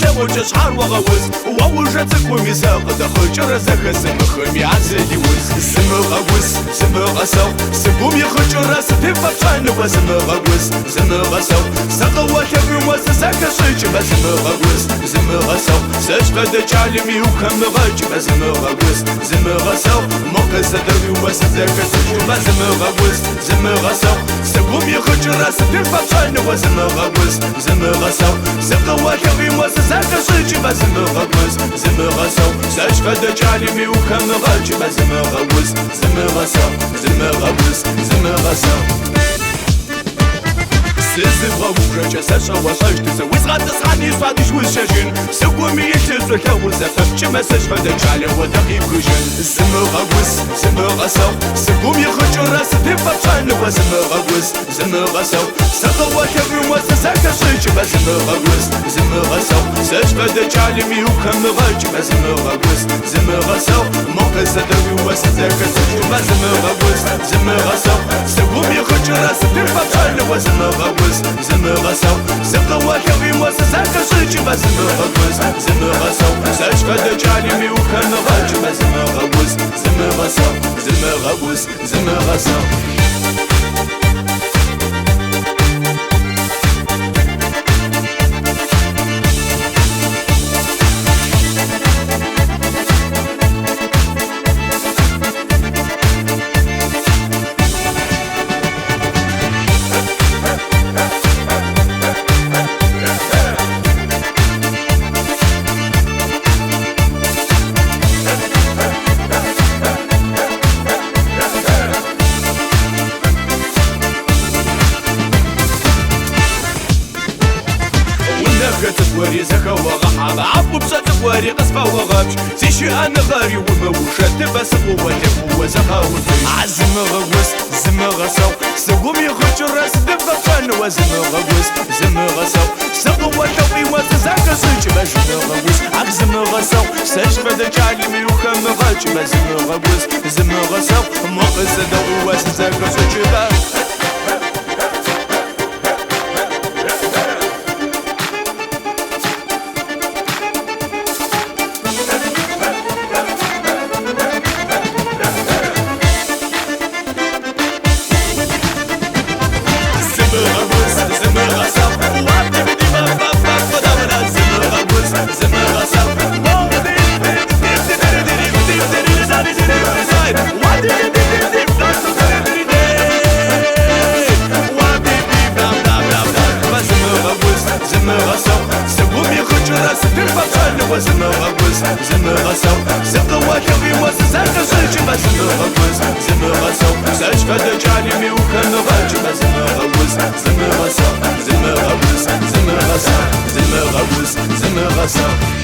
زوج شحال وغوز ووجدتك ومساق دخل زخس مخم يعزلي وز زمغوز زمغسو سقوم يخرج راس تفطن وزمغوز زمغسو سقوا كبر وسسك شيء بزمغوز زمغسو سجد جالمي وكم غج بزمغوز زمغسو مقص دري وسسك شيء بزمغوز زمغسو سقوم يخرج راس تفطن وزمغوز زمغسو سقوا كبر وسسك شيء بزمغوز زمغسو سجد جالمي وكم غج بزمغوز زمغسو زمغوز زمغسو سيزبغا وكرجة ساشا وخشت سويس غاد تصحاني صادش وشاجين سقومي يتلزو كاوز أفف ما سجفة دجالي ودقيق كوجين زمغوز زمغسو سقوم يخرج راس تفطن وزمغوز زمغسو سقوا كبر وسسك شيء بزمغوز زمغسو سجفة دجالي ميوكم غج بزمغوز زمغسو مقص دري وسسك شيء بزمغوز زمغسو سقوم يخرج راس تفطن وزمغوز زمغسو سقوا كبر وسسك شيء بزمغوز زمغسو سجفة دجالي ميوكم غج بزمغوز زمغسو زمغوز زمغسو تقوري زكا وغحاب عبو بسا تقوري قصفا وغبش زيشي أنا غاري وموشت بس قوتك وزكا وزيش عزمغوز زمغسو سقوم يخرج الراس دفقان وزمغوز زمغسو سقوة توقي وززاك سيج بزمغوز عزمغسو سجفة دجالي ميوخم غج بزمغوز زمغسو مقص دوي وززاك سيج بزمغوز زمغسو سقوا كبي وسسك شيء بزمغوز زمغسو سجفة دجالي ميوكم غج بزمغوز زمغسو زمغوز زمغسو زمغوز زمغسو